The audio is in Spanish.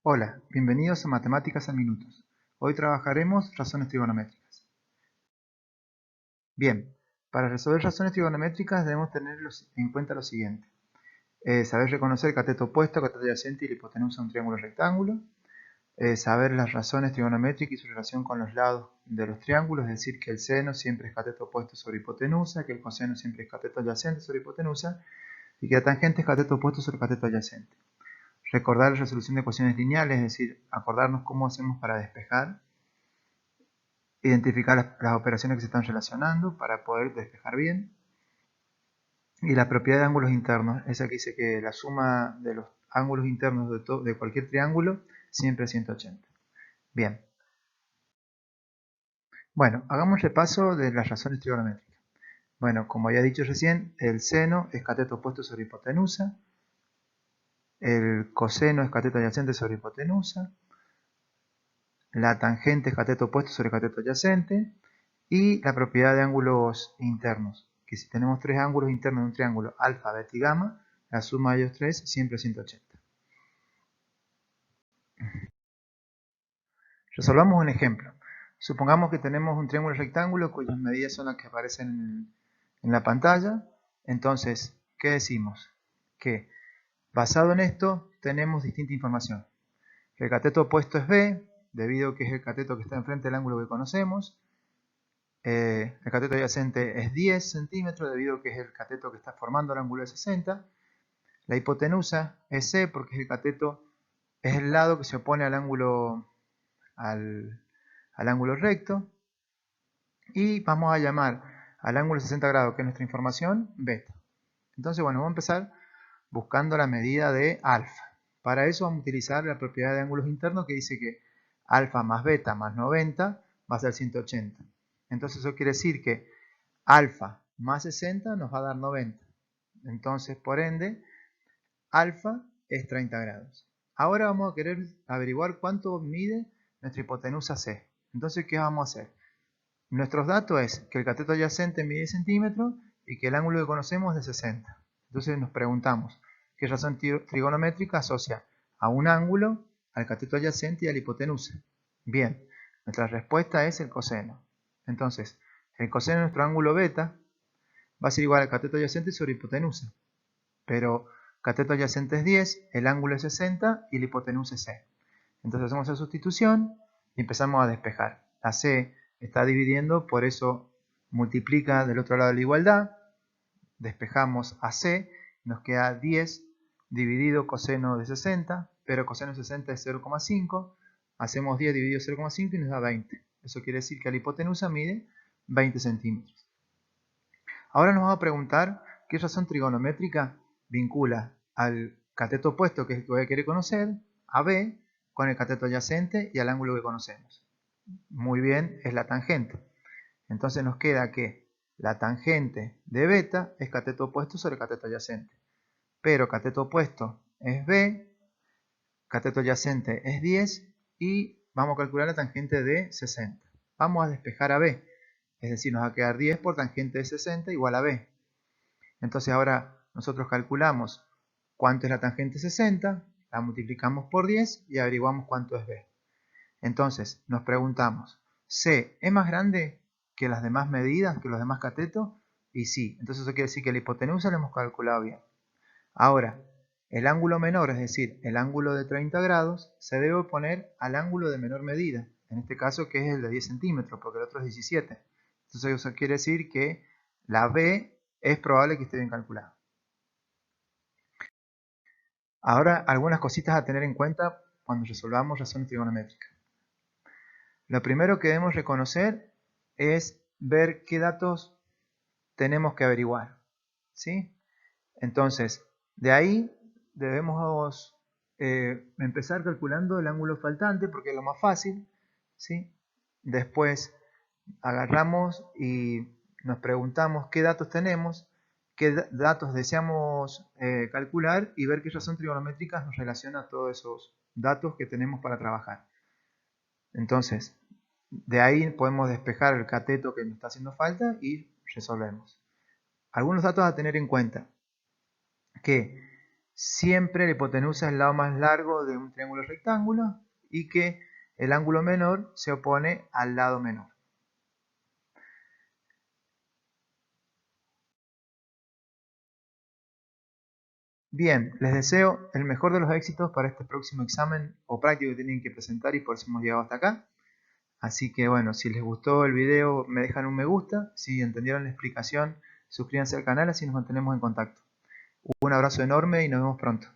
Hola, bienvenidos a Matemáticas en Minutos. Hoy trabajaremos razones trigonométricas. Bien, para resolver razones trigonométricas debemos tener en cuenta lo siguiente. Saber reconocer cateto opuesto, cateto adyacente y la hipotenusa de un triángulo rectángulo. Saber las razones trigonométricas y su relación con los lados de los triángulos, es decir, que el seno siempre es cateto opuesto sobre hipotenusa, que el coseno siempre es cateto adyacente sobre hipotenusa y que la tangente es cateto opuesto sobre cateto adyacente. Recordar la resolución de ecuaciones lineales, es decir, acordarnos cómo hacemos para despejar, identificar las operaciones que se están relacionando para poder despejar bien. Y la propiedad de ángulos internos, esa que dice que la suma de los ángulos internos de cualquier triángulo siempre es 180. Bien, bueno, hagamos un repaso de las razones trigonométricas. Bueno, como había dicho recién, el seno es cateto opuesto sobre hipotenusa, el coseno es cateto adyacente sobre hipotenusa, la tangente es cateto opuesto sobre cateto adyacente, y la propiedad de ángulos internos, que si tenemos tres ángulos internos de un triángulo alfa, beta y gamma, la suma de ellos tres siempre es 180. Resolvamos un ejemplo. Supongamos que tenemos un triángulo rectángulo cuyas medidas son las que aparecen en la pantalla. Entonces, ¿qué decimos? Que basado en esto tenemos distinta información. Que el cateto opuesto es B, debido a que es el cateto que está enfrente del ángulo que conocemos. El cateto adyacente es 10 centímetros debido a que es el cateto que está formando el ángulo de 60. La hipotenusa es C porque es el cateto, es el lado que se opone al, al ángulo recto. Y vamos a llamar al ángulo de 60 grados, que es nuestra información, beta. Entonces, bueno, vamos a empezar buscando la medida de alfa. Para eso vamos a utilizar la propiedad de ángulos internos que dice que alfa más beta más 90 va a ser 180. Entonces eso quiere decir que alfa más 60 nos va a dar 90. Entonces, por ende, alfa es 30 grados. Ahora vamos a querer averiguar cuánto mide nuestra hipotenusa C. Entonces, ¿qué vamos a hacer? Nuestros datos es que el cateto adyacente mide 10 centímetros y que el ángulo que conocemos es de 60. Entonces nos preguntamos, ¿qué razón trigonométrica asocia a un ángulo, al cateto adyacente y a la hipotenusa? Bien, nuestra respuesta es el coseno. Entonces, el coseno de nuestro ángulo beta va a ser igual al cateto adyacente sobre hipotenusa. Pero cateto adyacente es 10, el ángulo es 60 y la hipotenusa es C. Entonces hacemos la sustitución y empezamos a despejar. La C está dividiendo, por eso multiplica del otro lado de la igualdad. Despejamos a C, nos queda 10 dividido coseno de 60, pero coseno de 60 es 0,5. Hacemos 10 dividido 0,5 y nos da 20. Eso quiere decir que la hipotenusa mide 20 centímetros. Ahora nos vamos a preguntar qué razón trigonométrica vincula al cateto opuesto, que es el que voy a querer conocer, a B, con el cateto adyacente y al ángulo que conocemos. Muy bien, es la tangente. Entonces nos queda que la tangente de beta es cateto opuesto sobre cateto adyacente. Pero cateto opuesto es B, cateto adyacente es 10 y vamos a calcular la tangente de 60. Vamos a despejar a B, es decir, nos va a quedar 10 por tangente de 60 igual a B. Entonces ahora nosotros calculamos cuánto es la tangente 60, la multiplicamos por 10 y averiguamos cuánto es B. Entonces nos preguntamos, ¿C es más grande que las demás medidas, que los demás catetos? Y sí, entonces eso quiere decir que la hipotenusa la hemos calculado bien. Ahora, el ángulo menor, es decir, el ángulo de 30 grados, se debe oponer al ángulo de menor medida, en este caso que es el de 10 centímetros, porque el otro es 17. Entonces eso quiere decir que la B es probable que esté bien calculada. Ahora, algunas cositas a tener en cuenta cuando resolvamos razones trigonométricas. Lo primero que debemos reconocer es ver qué datos tenemos que averiguar, ¿sí? Entonces, de ahí debemos empezar calculando el ángulo faltante porque es lo más fácil, ¿sí? Después agarramos y nos preguntamos qué datos tenemos, qué datos deseamos calcular y ver qué razón trigonométrica nos relaciona a todos esos datos que tenemos para trabajar. Entonces, de ahí podemos despejar el cateto que nos está haciendo falta y resolvemos. Algunos datos a tener en cuenta. Que siempre la hipotenusa es el lado más largo de un triángulo rectángulo y que el ángulo menor se opone al lado menor. Bien, les deseo el mejor de los éxitos para este próximo examen o práctico que tienen que presentar y por eso hemos llegado hasta acá. Así que bueno, si les gustó el video me dejan un me gusta, si entendieron la explicación suscríbanse al canal así nos mantenemos en contacto. Un abrazo enorme y nos vemos pronto.